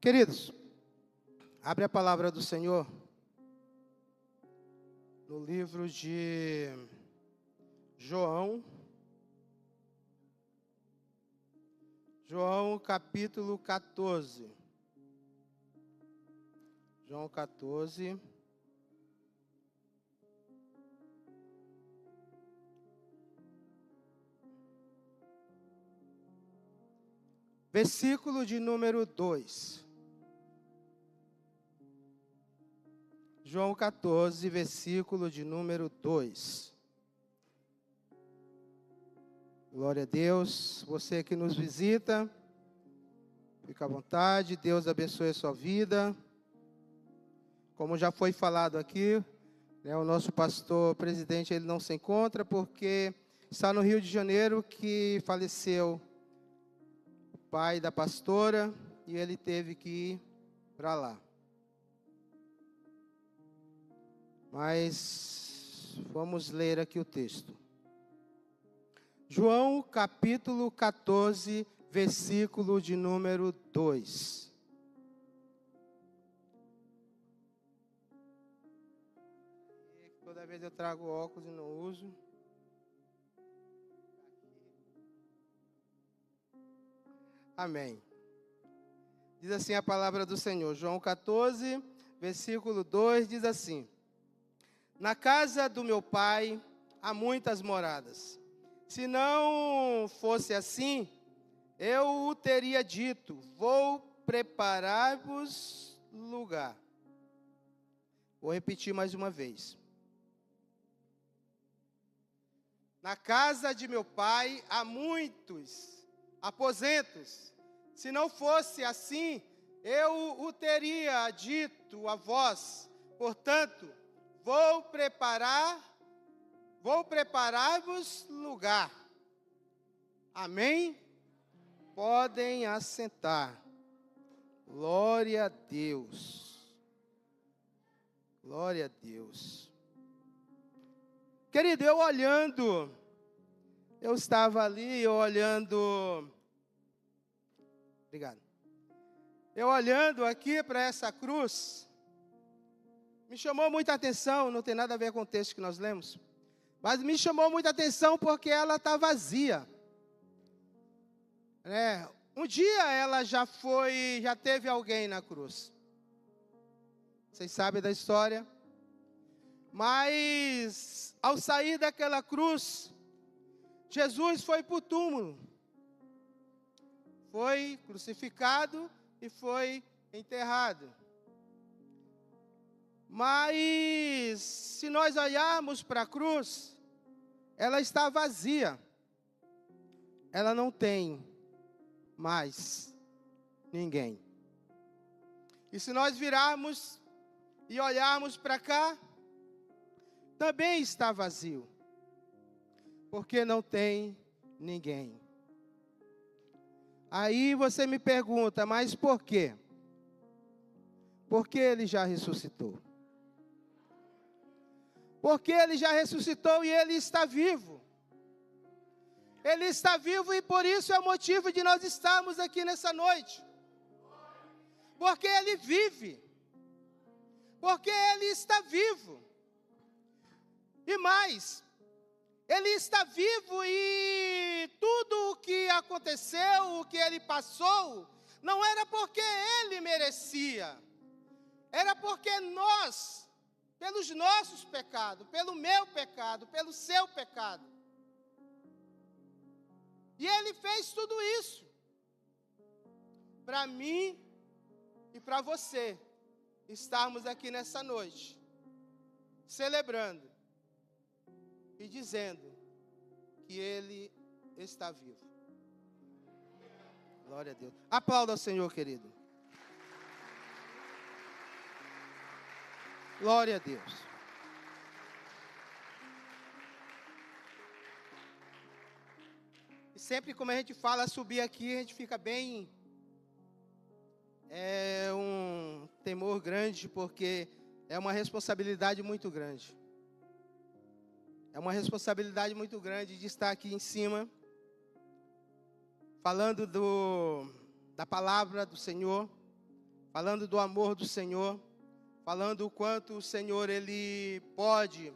Queridos, abre a palavra do Senhor no livro de João, capítulo 14. João 14. Versículo de número 2. João 14, versículo de número 2. Glória a Deus. Você que nos visita, fica à vontade. Deus abençoe a sua vida. Como já foi falado aqui, o nosso pastor presidente ele não se encontra porque está no Rio de Janeiro, que faleceu o pai da pastora e ele teve que ir para lá. Mas vamos ler aqui o texto. João capítulo 14, versículo de número 2. Toda vez eu trago óculos e não uso. Amém. Diz assim a palavra do Senhor. João 14, versículo 2, diz assim: Na casa do meu pai há muitas moradas. Se não fosse assim, eu o teria dito, vou preparar-vos lugar. Vou repetir mais uma vez. Na casa de meu pai há muitos aposentos. Se não fosse assim, eu o teria dito a vós. Portanto, vou preparar-vos lugar. Amém? Podem assentar. Glória a Deus. Glória a Deus. Querido, eu estava ali olhando. Obrigado. Eu olhando aqui para essa cruz, me chamou muita atenção, não tem nada a ver com o texto que nós lemos, mas me chamou muita atenção porque ela está vazia. Um dia ela já teve alguém na cruz. Vocês sabem da história. Mas, ao sair daquela cruz, Jesus foi para o túmulo. Foi crucificado e foi enterrado. Mas, se nós olharmos para a cruz, ela está vazia. Ela não tem mais ninguém. E se nós virarmos e olharmos para cá, também está vazio. Porque não tem ninguém. Aí você me pergunta, mas por quê? Porque ele já ressuscitou. Porque ele já ressuscitou e ele está vivo. Ele está vivo e por isso é o motivo de nós estarmos aqui nessa noite. Porque ele vive. Porque ele está vivo. E mais, ele está vivo e tudo o que aconteceu, o que ele passou, não era porque ele merecia. Era porque nós, pelos nossos pecados, pelo meu pecado, pelo seu pecado. E ele fez tudo isso para mim e para você estarmos aqui nessa noite, celebrando e dizendo que ele está vivo. Glória a Deus. Aplauda ao Senhor, querido. Glória a Deus. E sempre como a gente fala, subir aqui, a gente fica bem... É um temor grande, porque é uma responsabilidade muito grande. É uma responsabilidade muito grande de estar aqui em cima, falando da palavra do Senhor, falando do amor do Senhor, falando o quanto o Senhor, Ele pode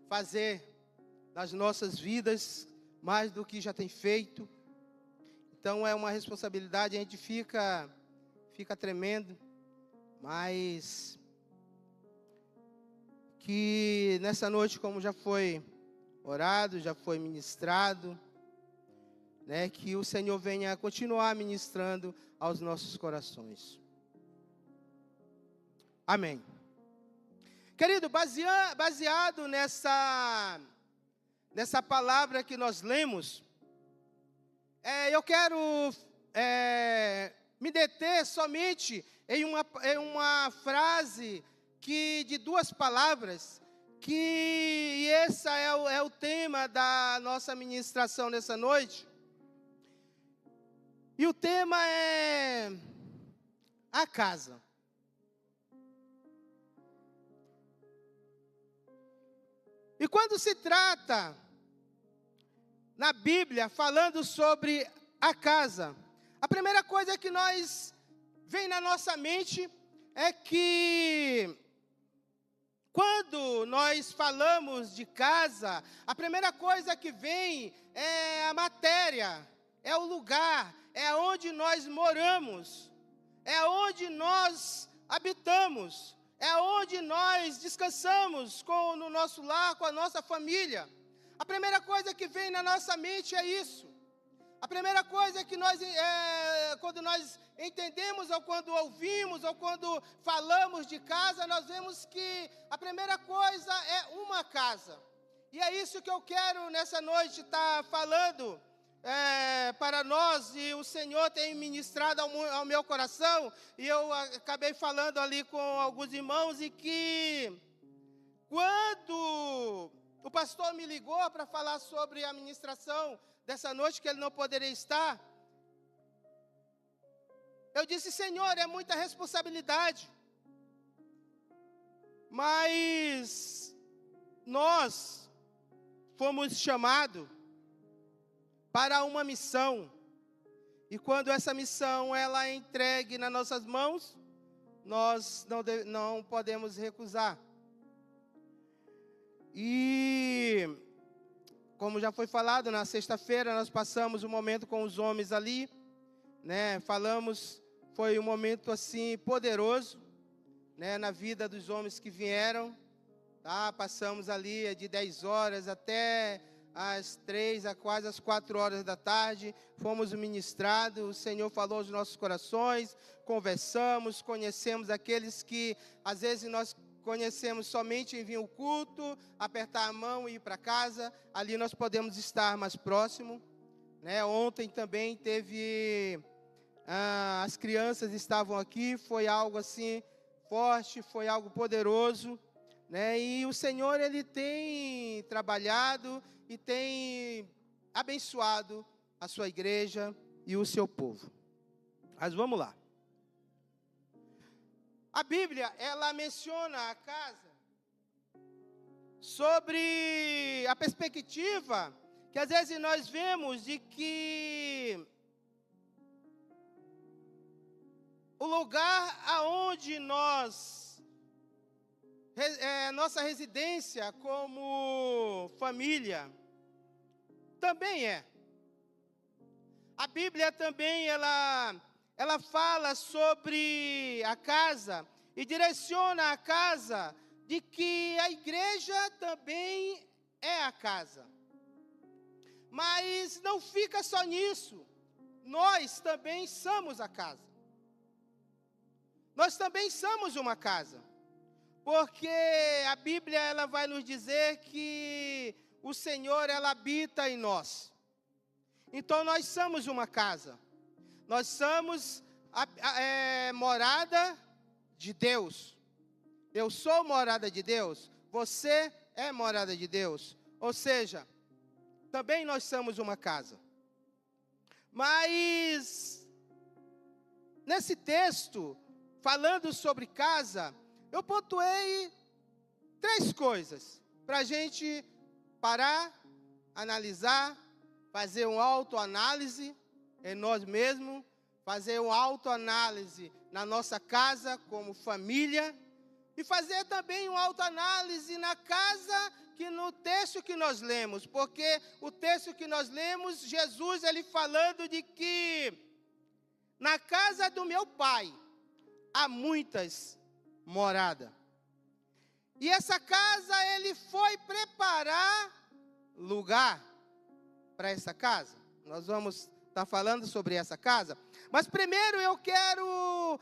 fazer nas nossas vidas, mais do que já tem feito. Então é uma responsabilidade, a gente fica tremendo, mas que nessa noite, como já foi orado, já foi ministrado, né, que o Senhor venha continuar ministrando aos nossos corações. Amém. Querido, baseado nessa palavra que nós lemos, eu quero me deter somente em uma frase de duas palavras, que esse é o tema da nossa ministração nessa noite. E o tema é a casa. E quando se trata, na Bíblia, falando sobre a casa, a primeira coisa que vem na nossa mente é que, quando nós falamos de casa, a primeira coisa que vem é a matéria, é o lugar, é onde nós moramos, é onde nós habitamos, é onde nós descansamos no nosso lar, com a nossa família. A primeira coisa que vem na nossa mente é isso. A primeira coisa que quando nós entendemos, ou quando ouvimos, ou quando falamos de casa, nós vemos que a primeira coisa é uma casa. E é isso que eu quero nessa noite estar falando para nós, e o Senhor tem ministrado ao meu coração, e eu acabei falando ali com alguns irmãos, e que quando o pastor me ligou para falar sobre a ministração dessa noite, que ele não poderia estar, eu disse: Senhor, é muita responsabilidade, mas nós fomos chamados para uma missão, e quando essa missão ela é entregue nas nossas mãos, nós não podemos recusar. E, como já foi falado, na sexta-feira nós passamos um momento com os homens ali, né? Foi um momento assim poderoso, né, na vida dos homens que vieram, tá? Passamos ali de 10 horas até às 3, quase às 4 horas da tarde, fomos ministrados, o Senhor falou aos nossos corações, conversamos, conhecemos aqueles que às vezes nós conhecemos somente em vir ao culto, apertar a mão e ir para casa. Ali nós podemos estar mais próximo, né? Ontem também teve, as crianças estavam aqui, foi algo assim forte, foi algo poderoso, né? E o Senhor, Ele tem trabalhado e tem abençoado a sua igreja e o seu povo. Mas vamos lá. A Bíblia, ela menciona a casa sobre a perspectiva que às vezes nós vemos de que o lugar aonde nossa residência como família também é. A Bíblia também, ela fala sobre a casa e direciona a casa de que a igreja também é a casa. Mas não fica só nisso. Nós também somos a casa. Nós também somos uma casa. Porque a Bíblia, ela vai nos dizer que o Senhor, ela habita em nós. Então nós somos uma casa. Nós somos morada de Deus. Eu sou morada de Deus. Você é morada de Deus. Ou seja, também nós somos uma casa. Mas, nesse texto, falando sobre casa, eu pontuei 3 coisas para a gente parar, analisar, fazer uma autoanálise em nós mesmos, fazer uma autoanálise na nossa casa como família e fazer também uma autoanálise na casa que no texto que nós lemos, porque o texto que nós lemos, Jesus ele falando de que na casa do meu pai há muitas moradas. E essa casa ele foi preparar lugar para essa casa. Nós vamos estar falando sobre essa casa. Mas primeiro eu quero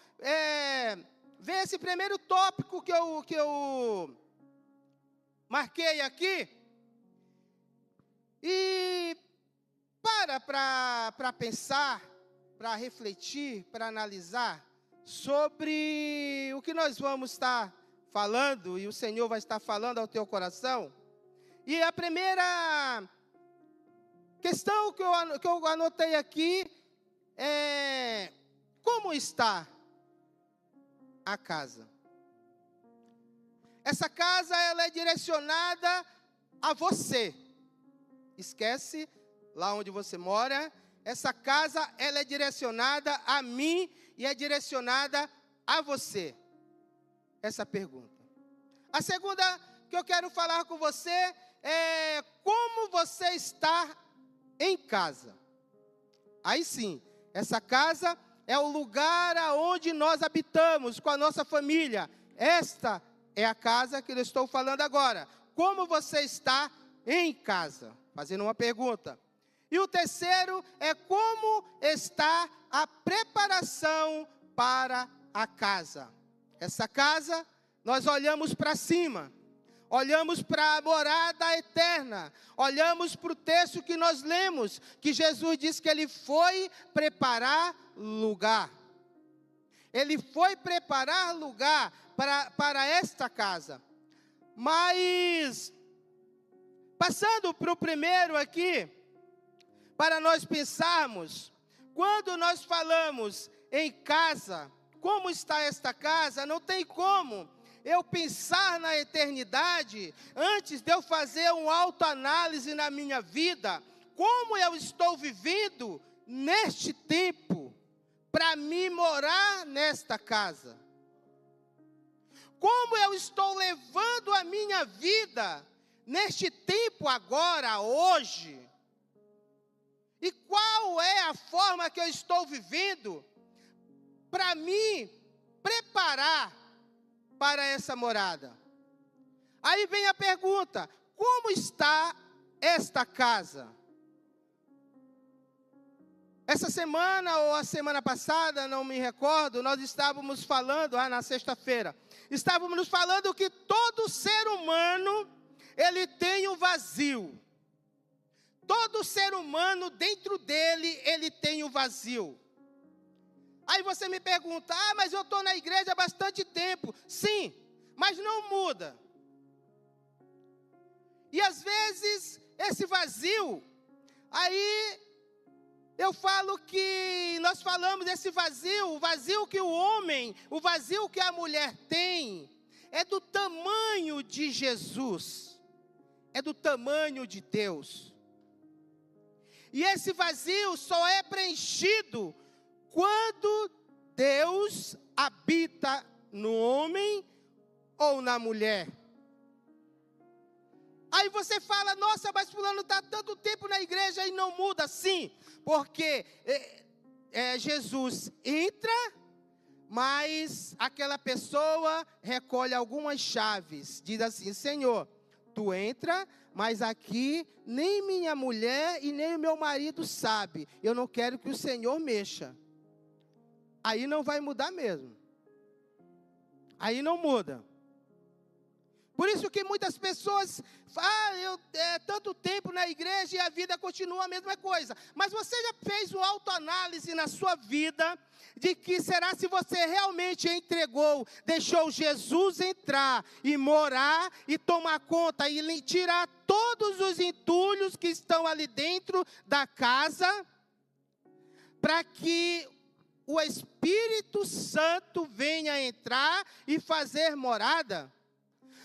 ver esse primeiro tópico que eu marquei aqui. E para pensar, para refletir, para analisar sobre o que nós vamos estar falando e o Senhor vai estar falando ao teu coração. E a primeira questão que eu anotei aqui é: como está a casa? Essa casa ela é direcionada a você. Esquece lá onde você mora. Essa casa ela é direcionada a mim e é direcionada a você. Essa pergunta. A segunda que eu quero falar com você é como você está em casa. Aí sim, essa casa é o lugar aonde nós habitamos com a nossa família. Esta é a casa que eu estou falando agora. Como você está em casa? Fazendo uma pergunta. E o terceiro é como está a preparação para a casa. Essa casa, nós olhamos para cima. Olhamos para a morada eterna, olhamos para o texto que nós lemos, que Jesus disse que Ele foi preparar lugar. Ele foi preparar lugar para esta casa. Mas, passando para o primeiro aqui, para nós pensarmos, quando nós falamos em casa, como está esta casa, não tem como eu pensar na eternidade, antes de eu fazer uma autoanálise na minha vida, como eu estou vivendo neste tempo, para mim morar nesta casa. Como eu estou levando a minha vida, neste tempo agora, hoje. E qual é a forma que eu estou vivendo, para me preparar para essa morada. Aí vem a pergunta: como está esta casa? Essa semana ou a semana passada, não me recordo, nós estávamos falando, na sexta-feira, estávamos falando que todo ser humano, ele tem um vazio. Todo ser humano, dentro dele, ele tem um vazio. Aí você me pergunta: mas eu estou na igreja há bastante tempo. Sim, mas não muda. E às vezes, esse vazio, aí eu falo que, nós falamos desse vazio, o vazio que o homem, o vazio que a mulher tem, é do tamanho de Jesus, é do tamanho de Deus. E esse vazio só é preenchido quando Deus habita no homem ou na mulher. Aí você fala: nossa, mas fulano está tanto tempo na igreja e não muda. Sim, porque Jesus entra, mas aquela pessoa recolhe algumas chaves. Diz assim: Senhor, tu entra, mas aqui nem minha mulher e nem o meu marido sabe. Eu não quero que o Senhor mexa. Aí não vai mudar mesmo. Aí não muda. Por isso que muitas pessoas falam: tanto tempo na igreja e a vida continua a mesma coisa. Mas você já fez uma autoanálise na sua vida de que será se você realmente entregou, deixou Jesus entrar e morar e tomar conta e tirar todos os entulhos que estão ali dentro da casa, para que o Espírito Santo venha entrar e fazer morada?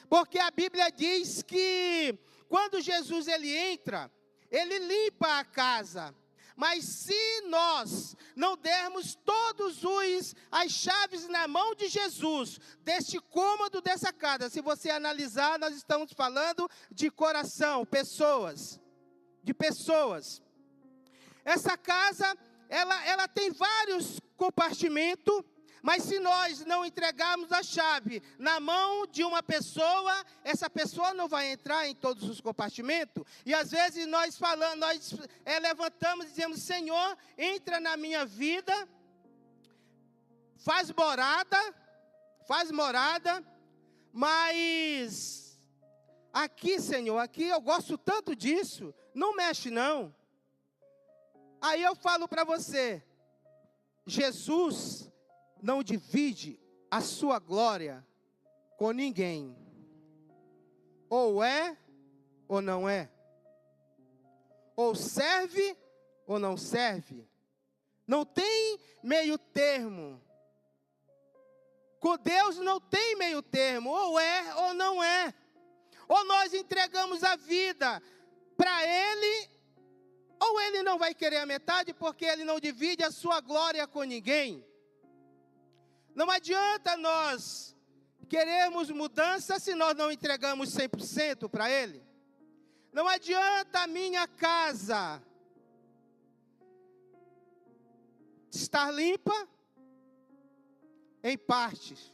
Porque a Bíblia diz que quando Jesus ele entra, ele limpa a casa. Mas se nós não dermos todos as chaves na mão de Jesus, deste cômodo dessa casa, se você analisar, nós estamos falando de coração, de pessoas. Essa casa, ela tem vários compartimentos, mas se nós não entregarmos a chave na mão de uma pessoa, essa pessoa não vai entrar em todos os compartimentos. E às vezes nós levantamos e dizemos: Senhor, entra na minha vida, faz morada, mas aqui, Senhor, aqui eu gosto tanto disso, não mexe não. Aí eu falo para você, Jesus não divide a sua glória com ninguém. Ou é, ou não é. Ou serve, ou não serve. Não tem meio termo. Com Deus não tem meio termo. Ou é, ou não é. Ou nós entregamos a vida para Ele, ou Ele não vai querer a metade, porque Ele não divide a sua glória com ninguém. Não adianta nós queremos mudança se nós não entregamos 100% para Ele. Não adianta a minha casa estar limpa em partes.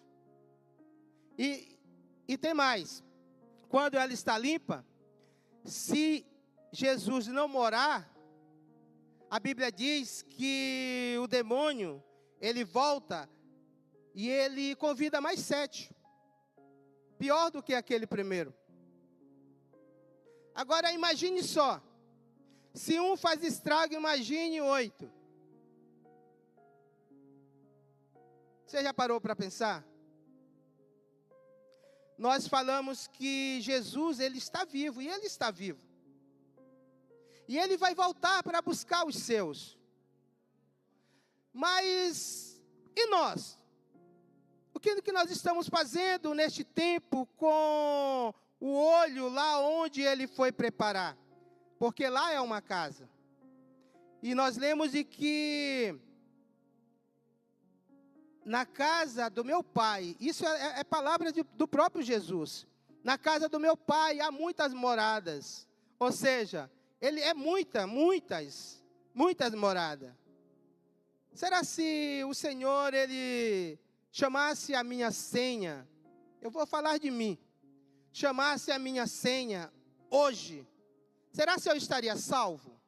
E tem mais. Quando ela está limpa, se Jesus não morar, a Bíblia diz que o demônio, ele volta e ele convida mais 7. Pior do que aquele primeiro. Agora imagine só. Se um faz estrago, imagine 8. Você já parou para pensar? Nós falamos que Jesus, Ele está vivo, e Ele está vivo. E Ele vai voltar para buscar os seus. Mas, e nós? O que nós estamos fazendo neste tempo com o olho lá onde Ele foi preparar? Porque lá é uma casa. E nós lemos de que na casa do meu Pai, isso é palavra do próprio Jesus. Na casa do meu Pai há muitas moradas. Ou seja, Ele é muitas moradas. Será se o Senhor, Ele chamasse a minha senha, eu vou falar de mim, chamasse a minha senha hoje, será se eu estaria salvo?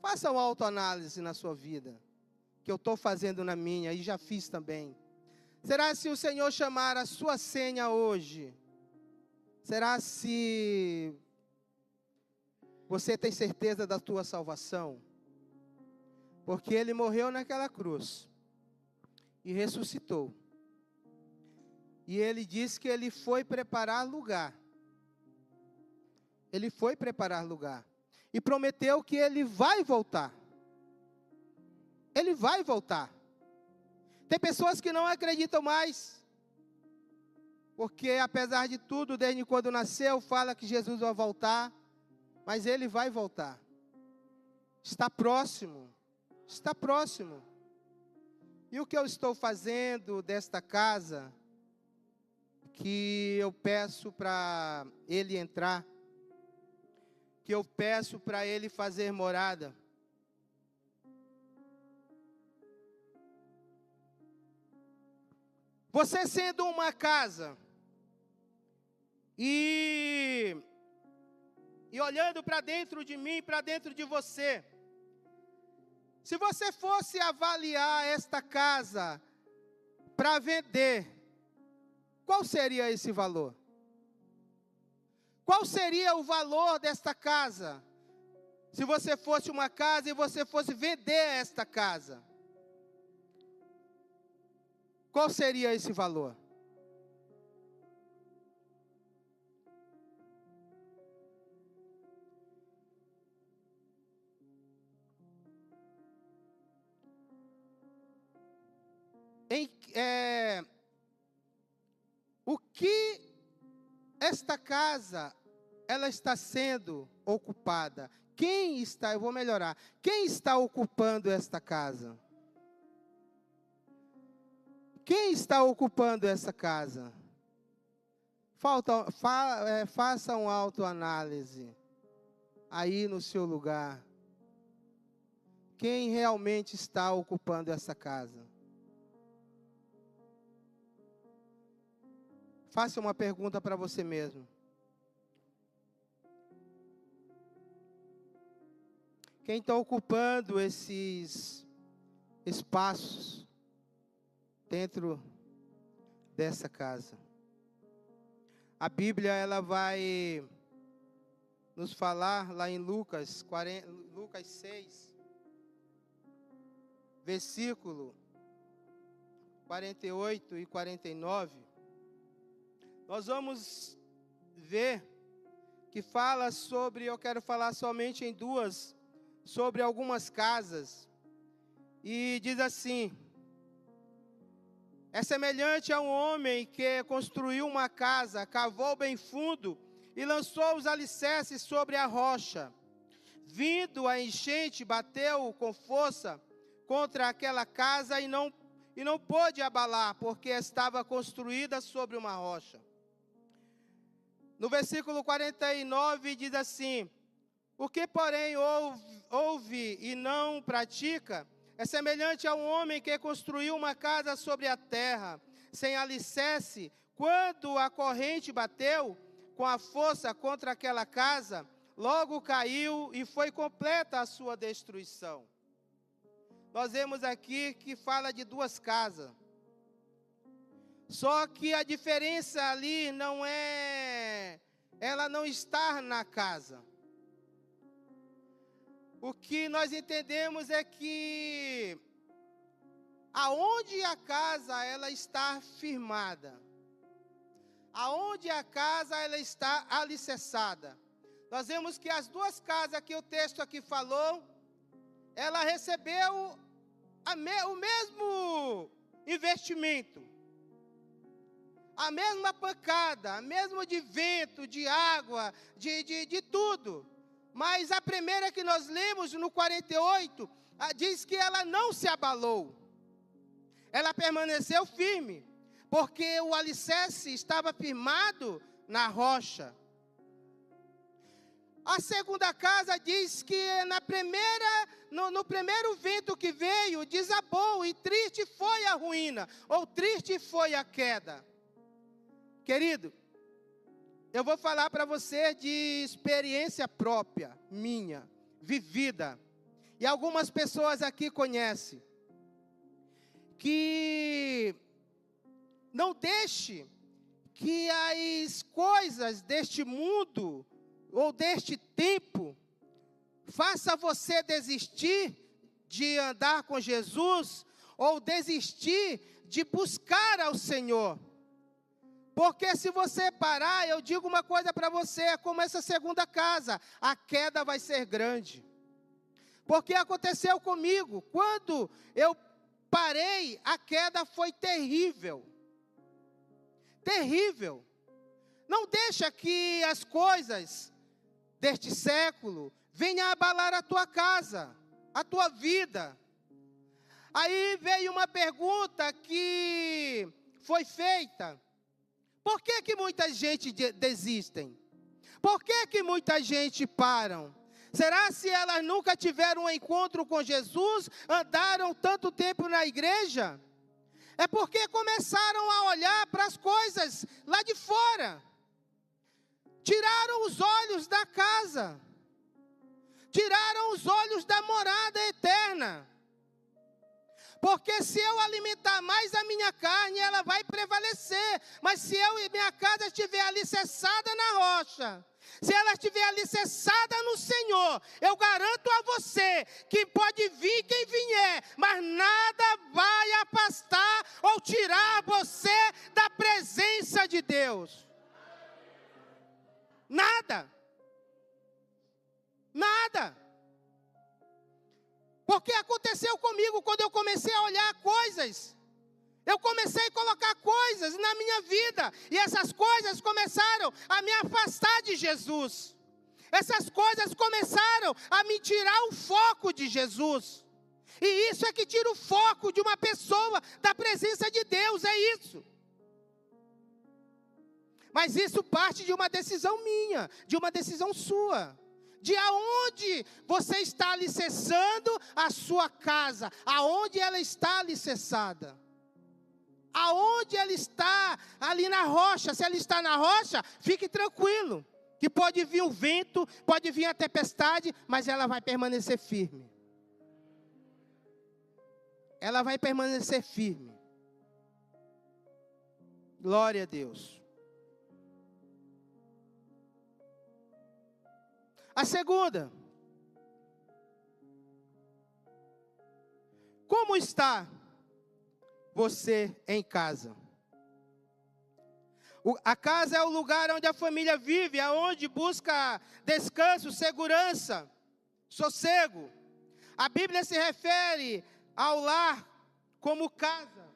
Faça uma autoanálise na sua vida, que eu estou fazendo na minha, e já fiz também. Será se o Senhor chamar a sua senha hoje, será se você tem certeza da tua salvação? Porque Ele morreu naquela cruz e ressuscitou. E Ele diz que Ele foi preparar lugar. Ele foi preparar lugar. E prometeu que Ele vai voltar. Ele vai voltar. Tem pessoas que não acreditam mais. Porque apesar de tudo, desde quando nasceu, fala que Jesus vai voltar. Mas Ele vai voltar. Está próximo. Está próximo. E o que eu estou fazendo desta casa, que eu peço para Ele entrar, que eu peço para Ele fazer morada? Você sendo uma casa, e olhando para dentro de mim, para dentro de você, se você fosse avaliar esta casa para vender, qual seria esse valor? Qual seria o valor desta casa? Se você fosse uma casa e você fosse vender esta casa, qual seria esse valor? O que esta casa ela está sendo ocupada? Eu vou melhorar. Quem está ocupando esta casa? Quem está ocupando essa casa? Faça uma autoanálise aí no seu lugar. Quem realmente está ocupando essa casa? Faça uma pergunta para você mesmo. Quem está ocupando esses espaços dentro dessa casa? A Bíblia, ela vai nos falar lá em Lucas 6, versículo 48 e 49. Nós vamos ver que fala sobre, eu quero falar somente em duas, sobre algumas casas. E diz assim: é semelhante a um homem que construiu uma casa, cavou bem fundo e lançou os alicerces sobre a rocha. Vindo a enchente, bateu com força contra aquela casa e não pôde abalar, porque estava construída sobre uma rocha. No versículo 49 diz assim: o que, porém, ouve e não pratica, é semelhante a um homem que construiu uma casa sobre a terra, sem alicerce. Quando a corrente bateu com a força contra aquela casa, logo caiu e foi completa a sua destruição. Nós vemos aqui que fala de duas casas. Só que a diferença ali não é ela não estar na casa. O que nós entendemos é que aonde a casa ela está firmada, aonde a casa ela está alicerçada. Nós vemos que as duas casas que o texto aqui falou, ela recebeu o mesmo investimento, a mesma pancada, o mesmo de vento, de água, de tudo. Mas a primeira que nós lemos no 48, diz que ela não se abalou. Ela permaneceu firme, porque o alicerce estava firmado na rocha. A segunda casa diz que no primeiro vento que veio, desabou, e triste foi a ruína, ou triste foi a queda. Querido, eu vou falar para você de experiência própria, minha, vivida. E algumas pessoas aqui conhecem. Que não deixe que as coisas deste mundo, ou deste tempo, faça você desistir de andar com Jesus, ou desistir de buscar ao Senhor. Porque se você parar, eu digo uma coisa para você, é como essa segunda casa, a queda vai ser grande. Porque aconteceu comigo, quando eu parei, a queda foi terrível. Terrível. Não deixa que as coisas deste século venham abalar a tua casa, a tua vida. Aí veio uma pergunta que foi feita: por que muita gente desistem? Por que muita gente param? Será se elas nunca tiveram um encontro com Jesus, andaram tanto tempo na igreja? É porque começaram a olhar para as coisas lá de fora. Tiraram os olhos da casa. Tiraram os olhos da morada eterna. Porque se eu alimentar mais a minha carne, ela vai prevalecer. Mas se minha casa estiver alicerçada na rocha, se ela estiver alicerçada no Senhor, eu garanto a você que pode vir quem vier, mas nada vai afastar ou tirar você da presença de Deus. Nada. Nada. Porque aconteceu comigo quando eu comecei a olhar coisas. Eu comecei a colocar coisas na minha vida, e essas coisas começaram a me afastar de Jesus. Essas coisas começaram a me tirar o foco de Jesus. E isso é que tira o foco de uma pessoa da presença de Deus, é isso. Mas isso parte de uma decisão minha, de uma decisão sua. De aonde você está alicerçando a sua casa, aonde ela está alicerçada. Aonde ela está, ali na rocha. Se ela está na rocha, fique tranquilo, que pode vir o vento, pode vir a tempestade, mas ela vai permanecer firme. Ela vai permanecer firme. Glória a Deus. A segunda. Como está você em casa? A casa é o lugar onde a família vive, aonde busca descanso, segurança, sossego. A Bíblia se refere ao lar como casa.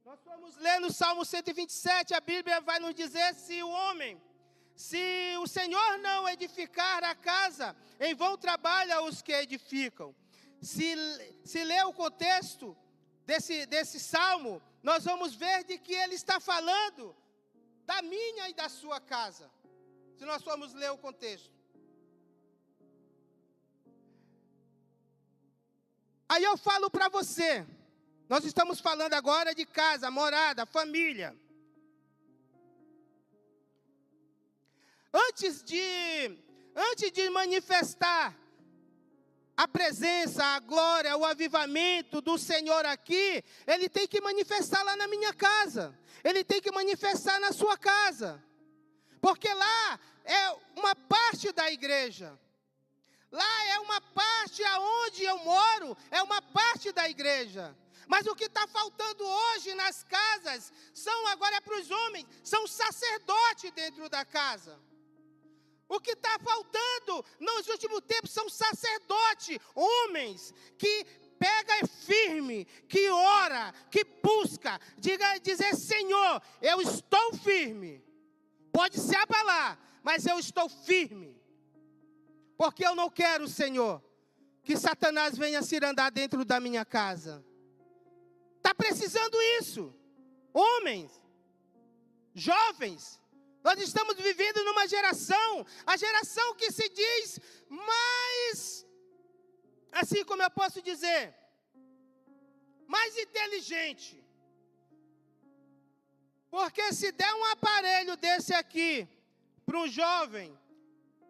Nós vamos ler no Salmo 127, a Bíblia vai nos dizer se o Senhor não edificar a casa, em vão trabalham os que edificam. Se ler o contexto desse salmo, nós vamos ver de que ele está falando da minha e da sua casa. Se nós formos ler o contexto. Aí eu falo para você, nós estamos falando agora de casa, morada, família. Antes de manifestar a presença, a glória, o avivamento do Senhor aqui, Ele tem que manifestar lá na minha casa. Ele tem que manifestar na sua casa. Porque lá é uma parte da igreja. Lá é uma parte aonde eu moro, é uma parte da igreja. Mas o que está faltando hoje nas casas, agora é para os homens, são sacerdotes dentro da casa. O que está faltando nos últimos tempos são sacerdotes, homens, que pega firme, que ora, que busca, dizer, Senhor, eu estou firme. Pode se abalar, mas eu estou firme. Porque eu não quero, Senhor, que Satanás venha se andar dentro da minha casa. Está precisando isso. Homens, jovens, nós estamos vivendo numa geração, a geração que se diz mais, assim como eu posso dizer, mais inteligente. Porque se der um aparelho desse aqui para um jovem,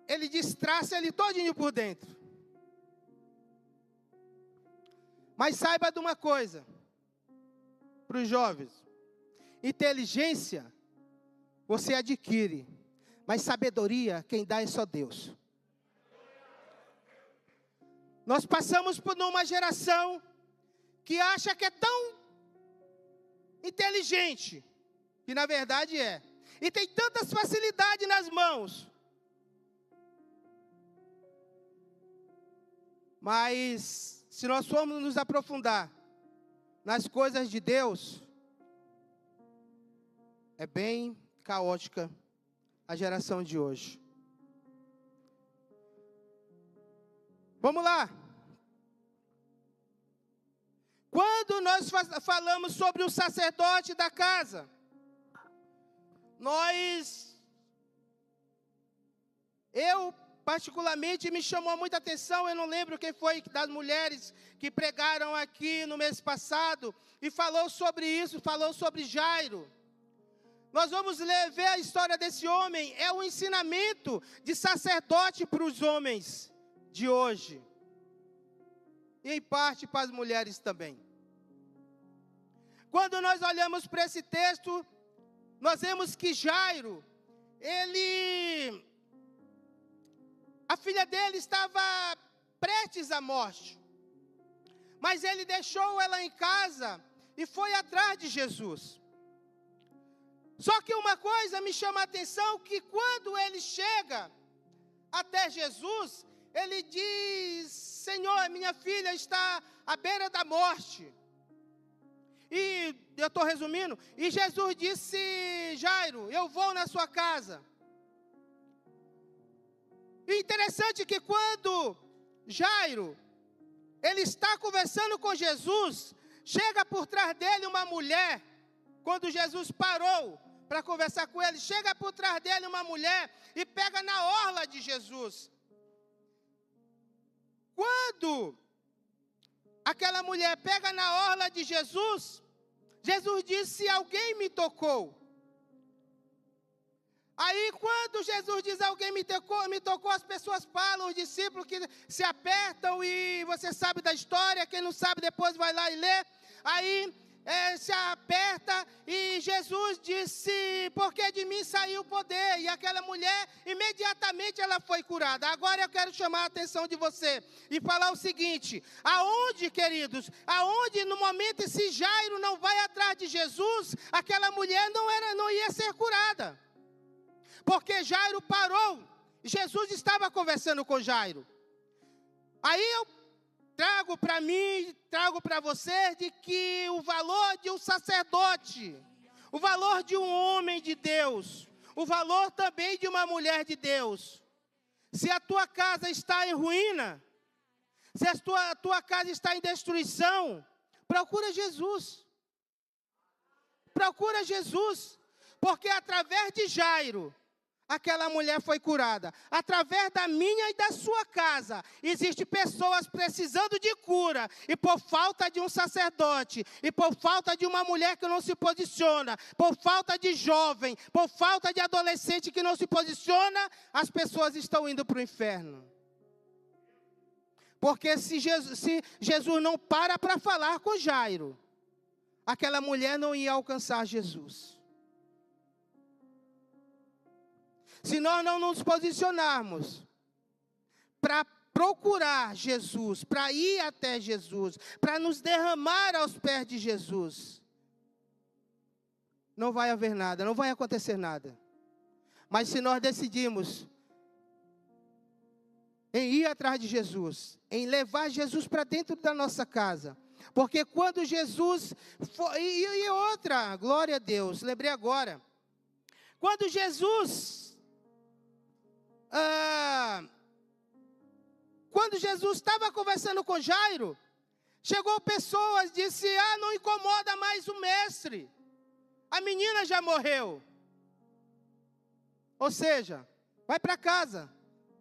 ele destraça ele todinho por dentro. Mas saiba de uma coisa, para os jovens, inteligência você adquire, mas sabedoria quem dá é só Deus. Nós passamos por uma geração que acha que é tão inteligente, que na verdade é, e tem tantas facilidades nas mãos, mas se nós formos nos aprofundar nas coisas de Deus, é bem caótica a geração de hoje. Vamos lá. Quando nós falamos sobre o sacerdote da casa, eu particularmente me chamou muita atenção, eu não lembro quem foi das mulheres que pregaram aqui no mês passado, e falou sobre isso, falou sobre Jairo. Nós vamos ver a história desse homem, é um ensinamento de sacerdote para os homens de hoje. E em parte para as mulheres também. Quando nós olhamos para esse texto, nós vemos que Jairo, a filha dele estava prestes à morte. Mas ele deixou ela em casa e foi atrás de Jesus. Só que uma coisa me chama a atenção, que quando ele chega até Jesus, ele diz, Senhor, minha filha está à beira da morte. E eu estou resumindo. E Jesus disse: Jairo, eu vou na sua casa. E interessante que quando Jairo, ele está conversando com Jesus, chega por trás dele uma mulher. Quando Jesus parou para conversar com ele, chega por trás dele uma mulher e pega na orla de Jesus. Quando aquela mulher pega na orla de Jesus, Jesus disse: alguém me tocou. Aí quando Jesus diz: alguém me tocou, as pessoas falam, os discípulos que se apertam, e você sabe da história, quem não sabe depois vai lá e lê. Aí se aperta e Jesus disse: porque de mim saiu o poder. E aquela mulher, imediatamente ela foi curada. Agora eu quero chamar a atenção de você e falar o seguinte: aonde, queridos, aonde no momento esse Jairo não vai atrás de Jesus, aquela mulher não ia ser curada. Porque Jairo parou, Jesus estava conversando com Jairo. Aí eu trago para mim, trago para você, de que o valor de um sacerdote, o valor de um homem de Deus, o valor também de uma mulher de Deus. Se a tua casa está em ruína, se a tua casa está em destruição, procura Jesus. Procura Jesus, porque através de Jairo, aquela mulher foi curada. Através da minha e da sua casa, existem pessoas precisando de cura, e por falta de um sacerdote, e por falta de uma mulher que não se posiciona, por falta de jovem, por falta de adolescente que não se posiciona, as pessoas estão indo para o inferno. Porque se Jesus não para falar com Jairo, aquela mulher não ia alcançar Jesus. Se nós não nos posicionarmos para procurar Jesus, para ir até Jesus, para nos derramar aos pés de Jesus, não vai haver nada, não vai acontecer nada. Mas se nós decidimos em ir atrás de Jesus, em levar Jesus para dentro da nossa casa, porque quando Jesus foi, e outra, glória a Deus, lembrei agora, quando Jesus estava conversando com Jairo, chegou pessoas e disse: não incomoda mais o mestre, a menina já morreu. Ou seja, vai para casa,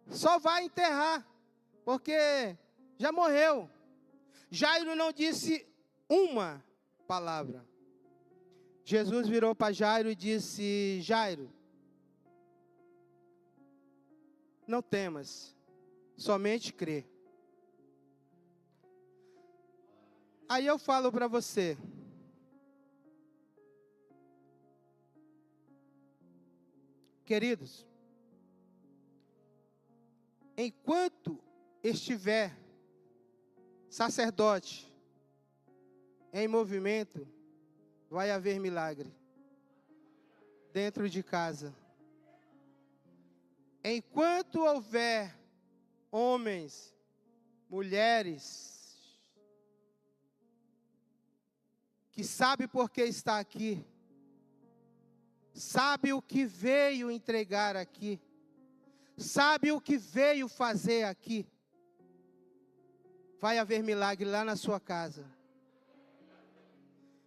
só vai enterrar, porque já morreu. Jairo não disse uma palavra. Jesus virou para Jairo e disse: Jairo, não temas, somente crê. Aí eu falo para você, queridos, enquanto estiver sacerdote em movimento, vai haver milagre dentro de casa. Enquanto houver homens, mulheres, que sabe por que está aqui, sabe o que veio entregar aqui, sabe o que veio fazer aqui, vai haver milagre lá na sua casa.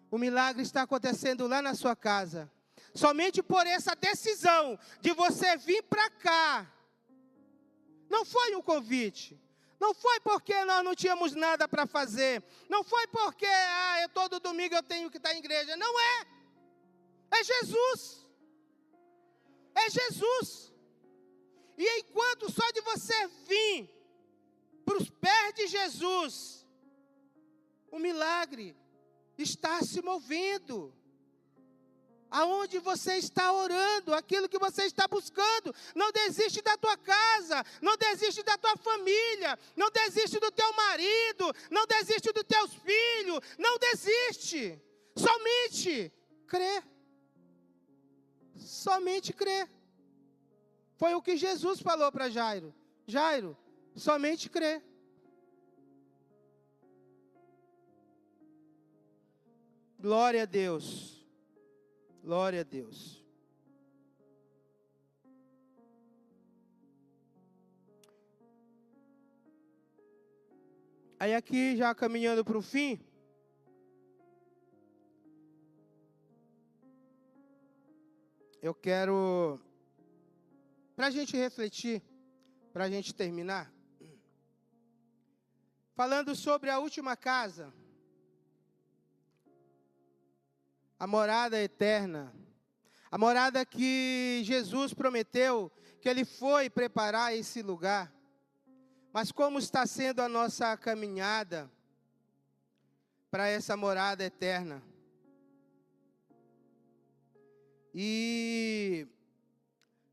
O milagre está acontecendo lá na sua casa. Somente por essa decisão de você vir para cá. Não foi um convite. Não foi porque nós não tínhamos nada para fazer. Não foi porque, todo domingo eu tenho que estar em igreja. Não é. É Jesus. É Jesus. E enquanto só de você vir para os pés de Jesus, o milagre está se movendo. Aonde você está orando, aquilo que você está buscando, não desiste da tua casa, não desiste da tua família, não desiste do teu marido, não desiste dos teus filhos, não desiste, somente crê, somente crê. Foi o que Jesus falou para Jairo: Jairo, somente crê. Glória a Deus. Glória a Deus. Aí aqui, já caminhando para o fim, eu quero, para a gente refletir, para a gente terminar, falando sobre a última casa, a morada eterna, a morada que Jesus prometeu, que Ele foi preparar esse lugar. Mas como está sendo a nossa caminhada para essa morada eterna? E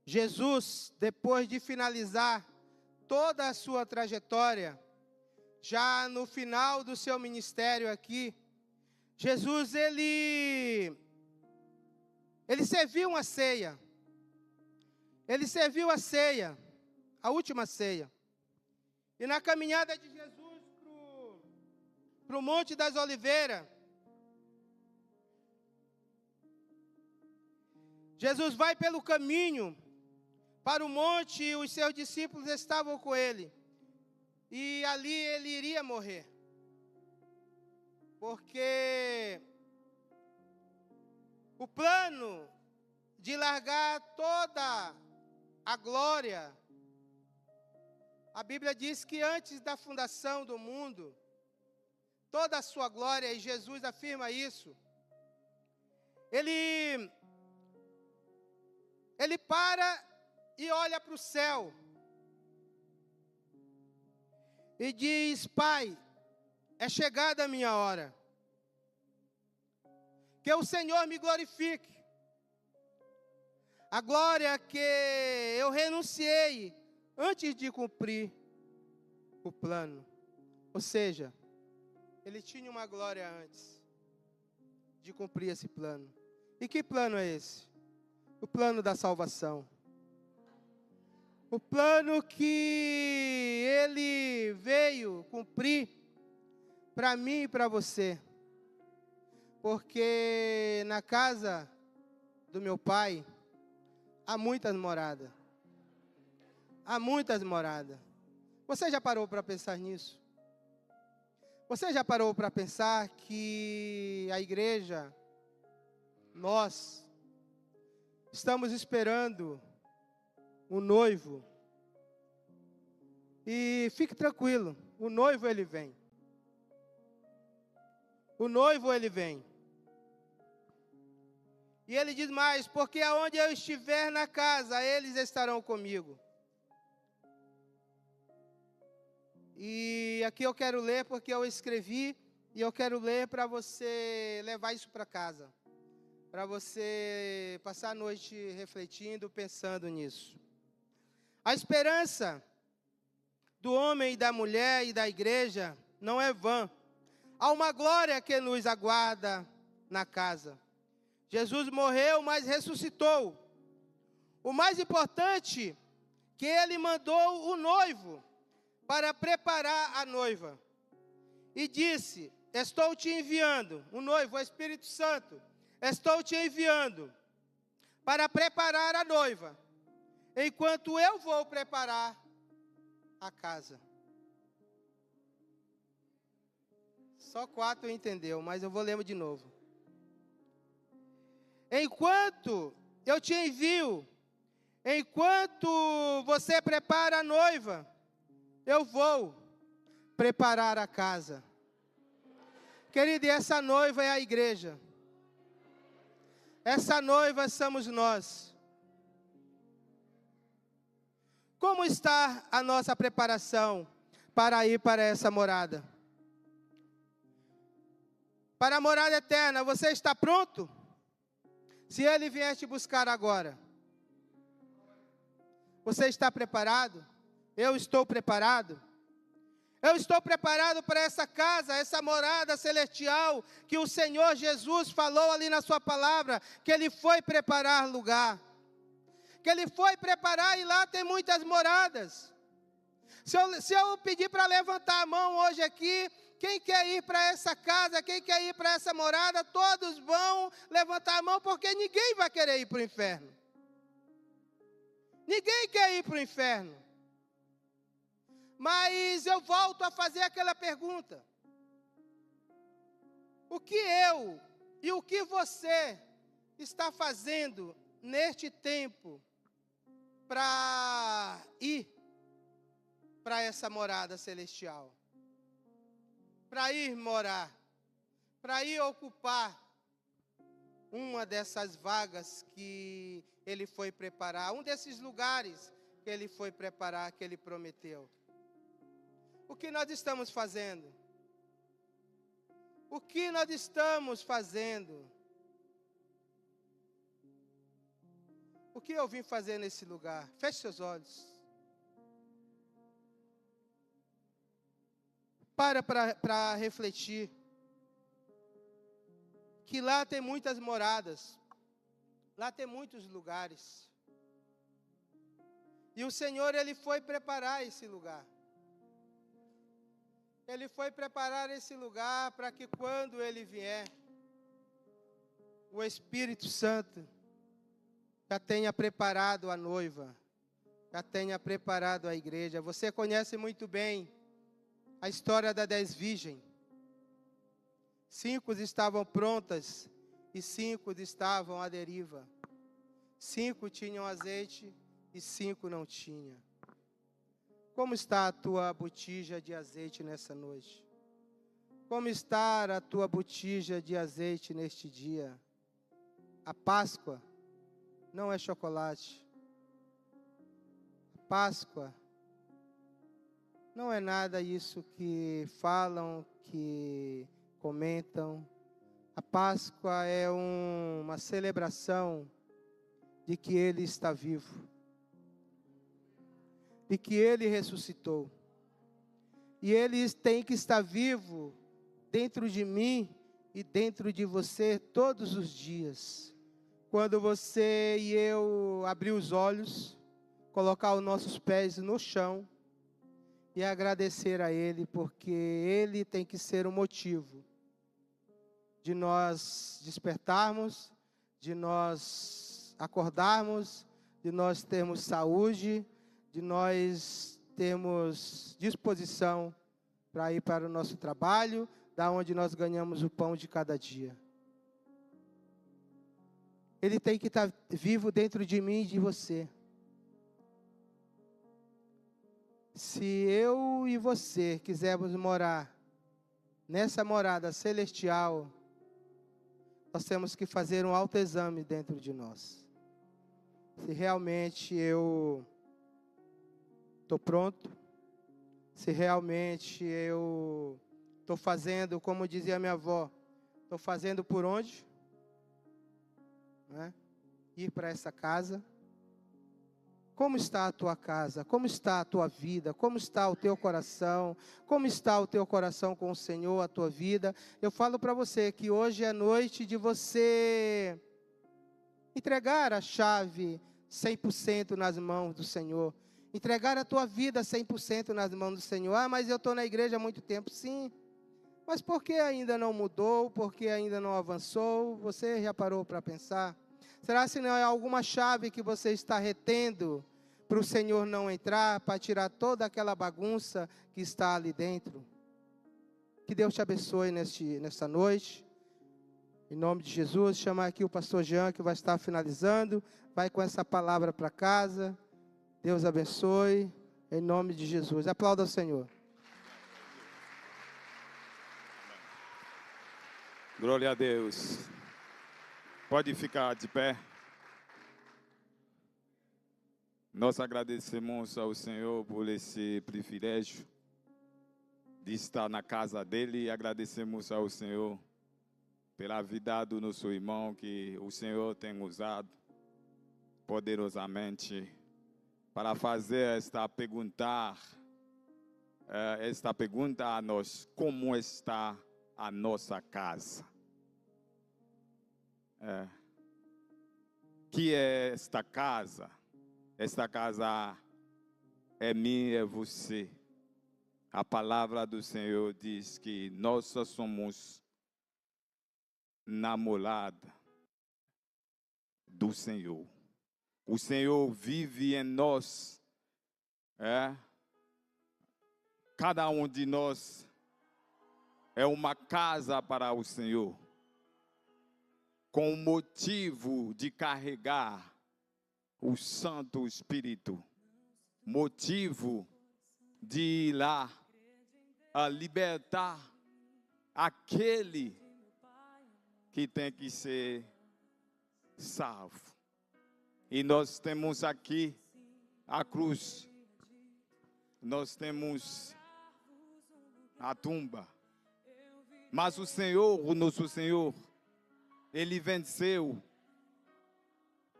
Jesus, depois de finalizar toda a sua trajetória, já no final do seu ministério aqui, Jesus, ele serviu uma ceia. Ele serviu a ceia, a última ceia. E na caminhada de Jesus para o Monte das Oliveiras, Jesus vai pelo caminho para o monte e os seus discípulos estavam com ele. E ali ele iria morrer. Porque o plano de largar toda a glória, a Bíblia diz que antes da fundação do mundo, toda a sua glória, e Jesus afirma isso, ele para e olha para o céu e diz: Pai, é chegada a minha hora, que o Senhor me glorifique, a glória que eu renunciei antes de cumprir o plano. Ou seja, ele tinha uma glória antes de cumprir esse plano. E que plano é esse? O plano da salvação. O plano que ele veio cumprir para mim e para você. Porque na casa do meu Pai há muitas moradas. Há muitas moradas. Você já parou para pensar nisso? Você já parou para pensar que a igreja, nós, estamos esperando o noivo? E fique tranquilo, o noivo ele vem. O noivo ele vem. E ele diz mais: porque aonde eu estiver na casa, eles estarão comigo. E aqui eu quero ler porque eu escrevi, e eu quero ler para você levar isso para casa. Para você passar a noite refletindo, pensando nisso. A esperança do homem e da mulher e da igreja não é vã. Há uma glória que nos aguarda na casa. Jesus morreu, mas ressuscitou. O mais importante, que ele mandou o noivo para preparar a noiva. E disse: estou te enviando, o noivo, o Espírito Santo, estou te enviando para preparar a noiva, enquanto eu vou preparar a casa. Só 4 entendeu, mas eu vou ler de novo. Enquanto eu te envio, enquanto você prepara a noiva, eu vou preparar a casa. Querido, e essa noiva é a igreja. Essa noiva somos nós. Como está a nossa preparação para ir para essa morada? Para a morada eterna, você está pronto? Se Ele vier te buscar agora, você está preparado? Eu estou preparado? Eu estou preparado para essa casa, essa morada celestial, que o Senhor Jesus falou ali na sua palavra, que Ele foi preparar lugar. Que Ele foi preparar e lá tem muitas moradas. Se eu pedir para levantar a mão hoje aqui, Quem quer ir para essa casa, quem quer ir para essa morada, todos vão levantar a mão, porque ninguém vai querer ir para o inferno. Ninguém quer ir para o inferno. Mas eu volto a fazer aquela pergunta. O que eu e o que você está fazendo neste tempo para ir para essa morada celestial? Para ir morar, para ir ocupar uma dessas vagas que Ele foi preparar, um desses lugares que Ele foi preparar, que Ele prometeu. O que nós estamos fazendo? O que nós estamos fazendo? O que eu vim fazer nesse lugar? Feche seus olhos. Para refletir. Que lá tem muitas moradas. Lá tem muitos lugares. E o Senhor, Ele foi preparar esse lugar. Ele foi preparar esse lugar para que quando Ele vier, o Espírito Santo já tenha preparado a noiva, já tenha preparado a igreja. Você conhece muito bem a história das 10 virgens. 5 estavam prontas e 5 estavam à deriva. 5 tinham azeite e 5 não tinham. Como está a tua botija de azeite nessa noite? Como está a tua botija de azeite neste dia? A Páscoa não é chocolate. A Páscoa não é nada isso que falam, que comentam. A Páscoa é uma celebração de que Ele está vivo, de que Ele ressuscitou. E Ele tem que estar vivo dentro de mim e dentro de você todos os dias. Quando você e eu abrir os olhos, colocar os nossos pés no chão e agradecer a Ele, porque Ele tem que ser o motivo de nós despertarmos, de nós acordarmos, de nós termos saúde, de nós termos disposição para ir para o nosso trabalho, da onde nós ganhamos o pão de cada dia. Ele tem que estar vivo dentro de mim e de você. Se eu e você quisermos morar nessa morada celestial, nós temos que fazer um autoexame dentro de nós. Se realmente eu estou pronto, se realmente eu estou fazendo, como dizia minha avó, estou fazendo por onde? Né? Ir para essa casa. Como está a tua casa? Como está a tua vida? Como está o teu coração? Como está o teu coração com o Senhor, a tua vida? Eu falo para você que hoje é noite de você entregar a chave 100% nas mãos do Senhor. Entregar a tua vida 100% nas mãos do Senhor. Ah, mas eu estou na igreja há muito tempo. Sim. Mas por que ainda não mudou? Por que ainda não avançou? Você já parou para pensar? Será se não é alguma chave que você está retendo para o Senhor não entrar, para tirar toda aquela bagunça que está ali dentro? Que Deus te abençoe nesta noite. Em nome de Jesus, chamar aqui o pastor Jean, que vai estar finalizando. Vai com essa palavra para casa. Deus abençoe. Em nome de Jesus. Aplauda o Senhor. Glória a Deus. Pode ficar de pé. Nós agradecemos ao Senhor por esse privilégio de estar na casa dele, e agradecemos ao Senhor pela vida do nosso irmão, que o Senhor tem usado poderosamente para fazer esta pergunta a nós: como está a nossa casa? Que é esta casa? Esta casa é minha, é você. A palavra do Senhor diz que nós somos namorados do Senhor. O Senhor vive em nós. Cada um de nós é uma casa para o Senhor, com o motivo de carregar o Santo Espírito, motivo de ir lá a libertar aquele que tem que ser salvo. E nós temos aqui a cruz, nós temos a tumba, mas o Senhor, o nosso Senhor, Ele venceu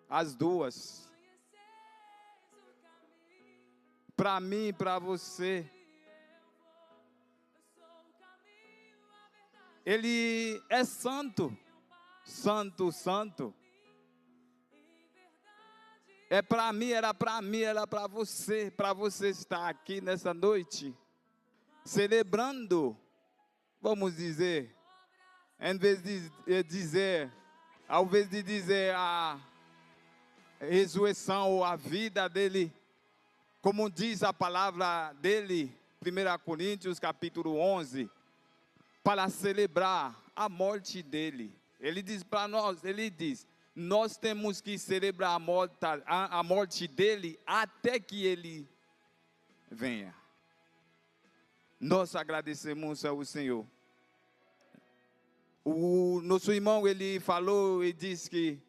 as duas. Para mim e para você. Ele é santo, santo, santo. É para mim, era para você estar aqui nessa noite, celebrando, vamos dizer, ao invés de dizer a ressurreição ou a vida dele, como diz a palavra dele, 1 Coríntios capítulo 11, para celebrar a morte dele. Ele diz para nós, nós temos que celebrar a morte dele até que ele venha. Nós agradecemos ao Senhor. O nosso irmão, ele falou e disse que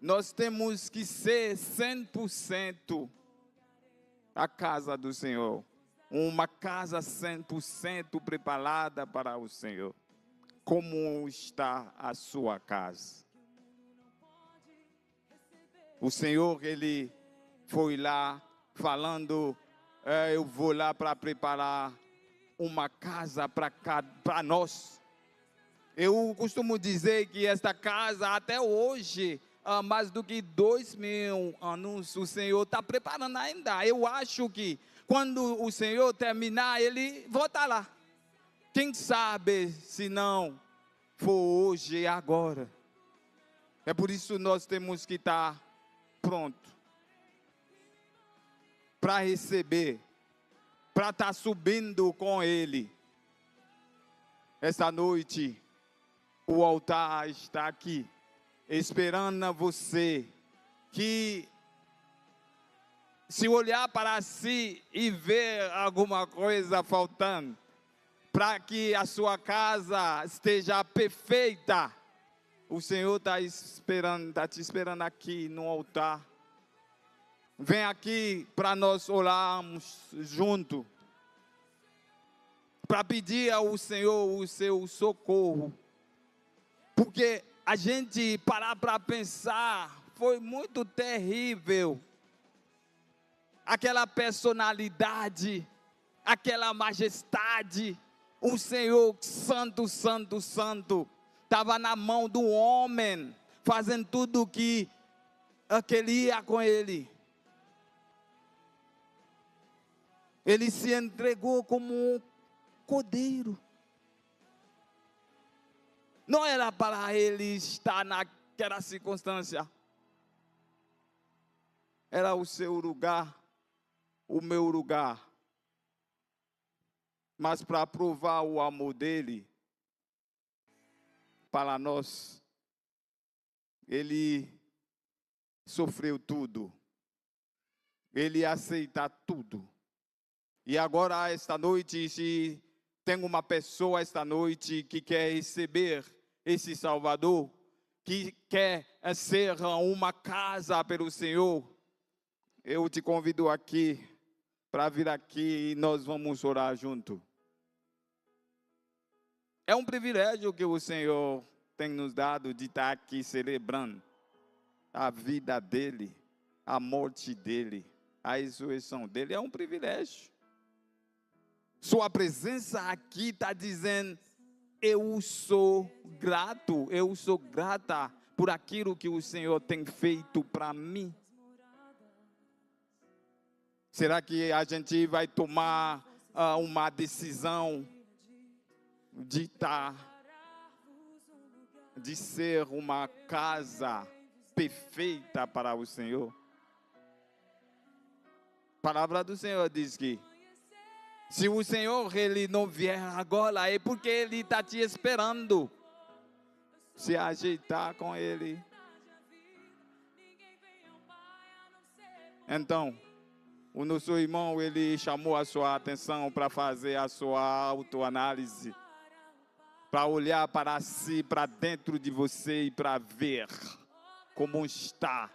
nós temos que ser 100% a casa do Senhor. Uma casa 100% preparada para o Senhor. Como está a sua casa? O Senhor, Ele foi lá falando, eu vou lá para preparar uma casa para nós. Eu costumo dizer que esta casa, até hoje, há mais do que 2000 anos, o Senhor está preparando ainda. Eu acho que quando o Senhor terminar, Ele volta lá. Quem sabe se não for hoje e agora. É por isso que nós temos que estar pronto para receber, para estar subindo com Ele. Esta noite, o altar está aqui, esperando você, que se olhar para si e ver alguma coisa faltando, para que a sua casa esteja perfeita, o Senhor está te esperando aqui no altar. Vem aqui para nós orarmos junto, para pedir ao Senhor o seu socorro, porque a gente parar para pensar, foi muito terrível. Aquela personalidade, aquela majestade, o Senhor santo, santo, santo, estava na mão do homem, fazendo tudo o que queria com ele. Ele se entregou como um cordeiro. Não era para ele estar naquela circunstância. Era o seu lugar, o meu lugar. Mas para provar o amor dele para nós, ele sofreu tudo. Ele aceita tudo. E agora, esta noite, se tem uma pessoa esta noite que quer receber esse Salvador, que quer ser uma casa pelo Senhor, eu te convido aqui, para vir aqui e nós vamos orar junto. É um privilégio que o Senhor tem nos dado de estar aqui celebrando a vida dele, a morte dele, a ressurreição dele. É um privilégio. Sua presença aqui está dizendo, eu sou grato, eu sou grata por aquilo que o Senhor tem feito para mim. Será que a gente vai tomar uma decisão de ser uma casa perfeita para o Senhor. A palavra do Senhor diz que se o Senhor ele não vier agora, é porque Ele está te esperando. Se ajeitar com Ele. Então, o nosso irmão, ele chamou a sua atenção para fazer a sua autoanálise. Para olhar para si, para dentro de você e para ver como está.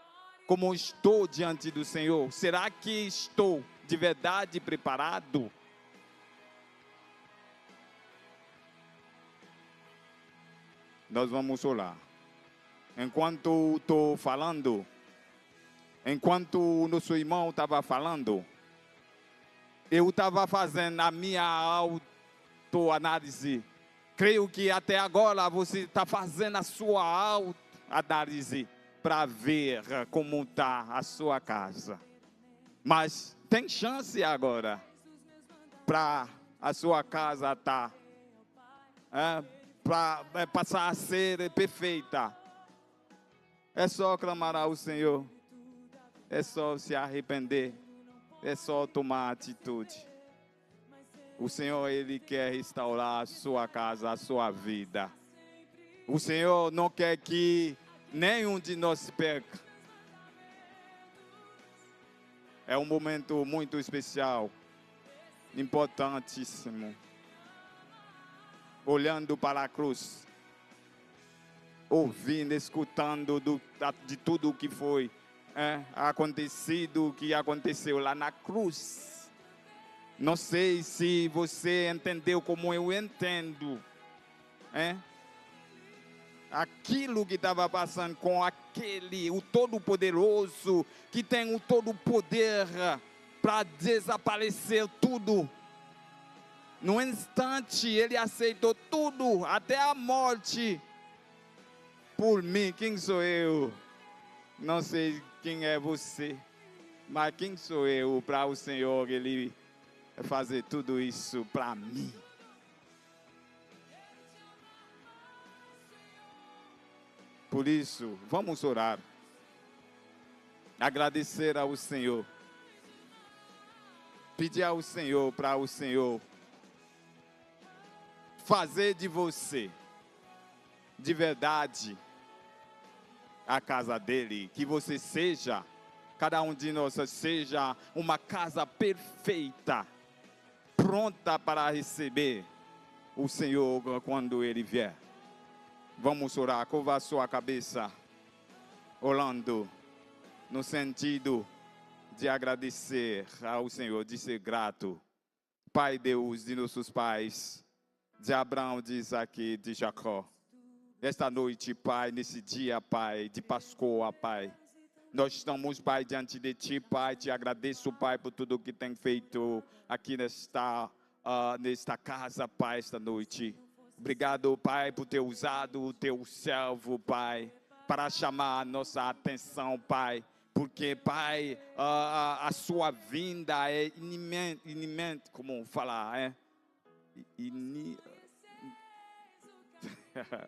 Como estou diante do Senhor. Será que estou de verdade preparado? Nós vamos orar. Enquanto estou falando, enquanto o nosso irmão estava falando, eu estava fazendo a minha autoanálise. Creio que até agora você está fazendo a sua autoanálise para ver como está a sua casa. Mas tem chance agora para a sua casa estar para passar a ser perfeita. É só clamar ao Senhor. É só se arrepender. É só tomar atitude. O Senhor, Ele quer restaurar a sua casa, a sua vida. O Senhor não quer que nenhum de nós se perca. É um momento muito especial, importantíssimo. Olhando para a cruz, ouvindo, escutando de tudo o que foi acontecido, o que aconteceu lá na cruz. Não sei se você entendeu como eu entendo. Aquilo que estava passando com aquele, o Todo-Poderoso, que tem o todo-poder para desaparecer tudo. No instante, Ele aceitou tudo, até a morte. Por mim, quem sou eu? Não sei quem é você, mas quem sou eu para o Senhor, Ele fazer tudo isso para mim? Por isso, vamos orar. Agradecer ao Senhor. Pedir ao Senhor para o Senhor fazer de você, de verdade, a casa dele. Que você seja, cada um de nós seja uma casa perfeita, pronta para receber o Senhor quando Ele vier. Vamos orar, curva a sua cabeça, orando no sentido de agradecer ao Senhor, de ser grato. Pai Deus de nossos pais, de Abraão, de Isaac, de Jacó. Esta noite, Pai, nesse dia, Pai, de Páscoa, Pai, nós estamos, Pai, diante de Ti, Pai. Te agradeço, Pai, por tudo que tem feito aqui nesta casa, Pai, esta noite. Obrigado, Pai, por ter usado o Teu servo, Pai, para chamar a nossa atenção, Pai. Porque, Pai, a Sua vinda é iminente, como falar,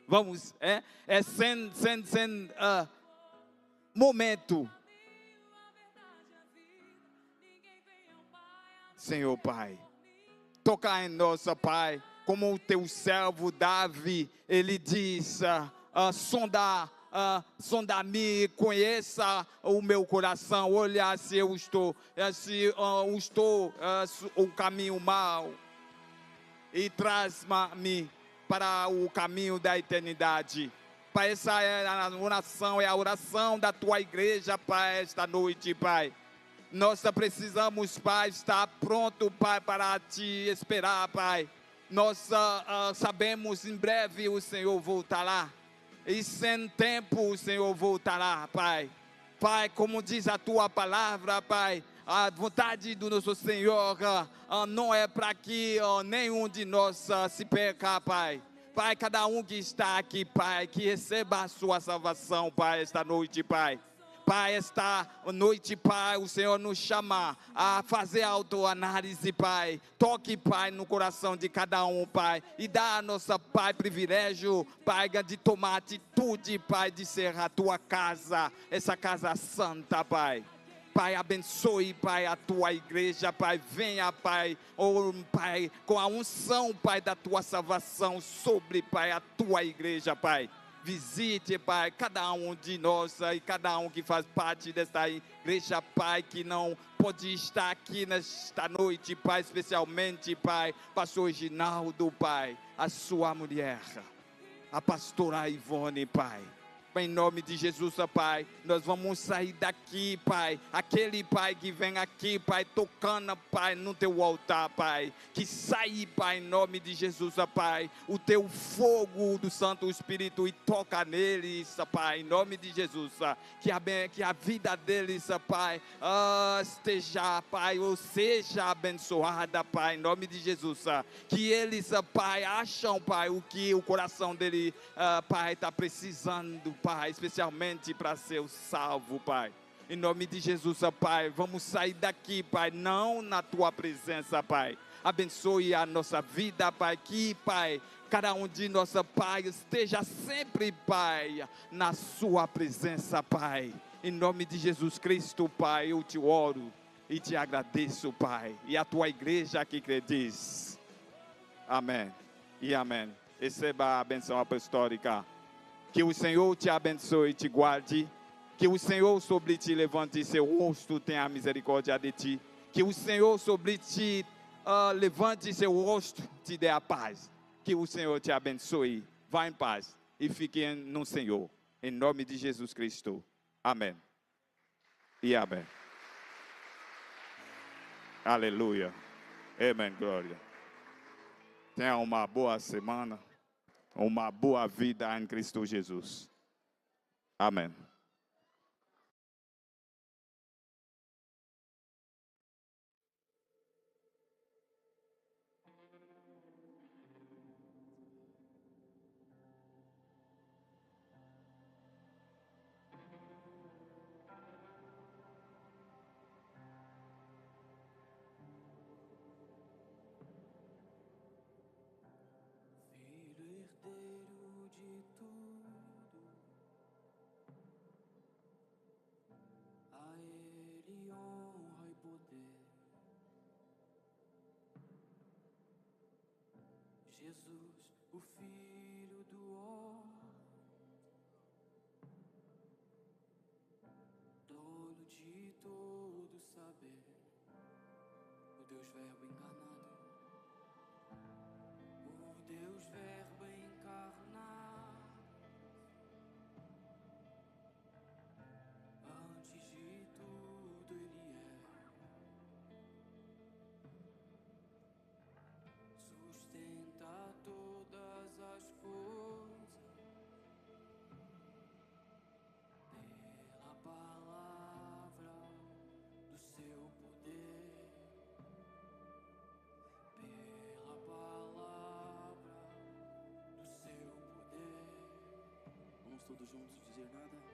vamos, sem momento. Senhor, Pai, toca em nós, Pai, como o Teu servo Davi, ele diz, sonda-me, conheça o meu coração, olha se eu estou o caminho mau, e traz-me para o caminho da eternidade. Pai, essa é a oração da Tua igreja, Pai, esta noite, Pai. Nós precisamos, Pai, estar pronto, Pai, para Te esperar, Pai. Nós sabemos, em breve o Senhor voltará. E sem tempo o Senhor voltará, Pai. Pai, como diz a Tua palavra, Pai, a vontade do nosso Senhor não é para que nenhum de nós se perca, Pai. Pai, cada um que está aqui, Pai, que receba a sua salvação, Pai, esta noite, Pai. Pai, esta noite, Pai, o Senhor nos chama a fazer autoanálise, Pai. Toque, Pai, no coração de cada um, Pai. E dá a nossa, Pai, privilégio, Pai, de tomar atitude, Pai, de ser a tua casa, essa casa santa, Pai. Pai, abençoe, Pai, a tua igreja, Pai, venha, Pai, Pai, com a unção, Pai, da tua salvação sobre, Pai, a tua igreja, Pai. Visite, Pai, cada um de nós e cada um que faz parte desta igreja, Pai, que não pode estar aqui nesta noite, Pai, especialmente, Pai, pastor Ginaldo, Pai, a sua mulher, a pastora Ivone, Pai. Em nome de Jesus, Pai, nós vamos sair daqui, Pai. Aquele, Pai, que vem aqui, Pai, tocando, Pai, no teu altar, Pai. Que saia, Pai, em nome de Jesus, Pai, o teu fogo do Santo Espírito e toca neles, Pai, em nome de Jesus. Que a vida deles, Pai, esteja, Pai, ou seja abençoada, Pai, em nome de Jesus. Que eles, Pai, acham, Pai, o que o coração dele, Pai, está precisando, Pai, especialmente para ser salvo, Pai. Em nome de Jesus, Pai, vamos sair daqui, Pai, não na tua presença, Pai. Abençoe a nossa vida, Pai, que, Pai, cada um de nós, Pai, esteja sempre, Pai, na sua presença, Pai. Em nome de Jesus Cristo, Pai, eu te oro e te agradeço, Pai. E a tua igreja que crê diz amém e amém. Receba a benção apostólica. Que o Senhor te abençoe e te guarde. Que o Senhor sobre ti levante seu rosto, tenha misericórdia de ti. Que o Senhor sobre ti levante seu rosto, te dê a paz. Que o Senhor te abençoe. Vá em paz e fique no Senhor. Em nome de Jesus Cristo. Amém. E amém. Aleluia. Amém, glória. Tenha uma boa semana. Uma boa vida em Cristo Jesus. Amém. Jesus, o Filho do homem, dono de todo saber, o Deus Verbo encarnado, o Deus Verbo encarnado, antes de tudo Ele sustenta todas as coisas pela palavra do seu poder, pela palavra do seu poder. Vamos todos juntos dizer nada?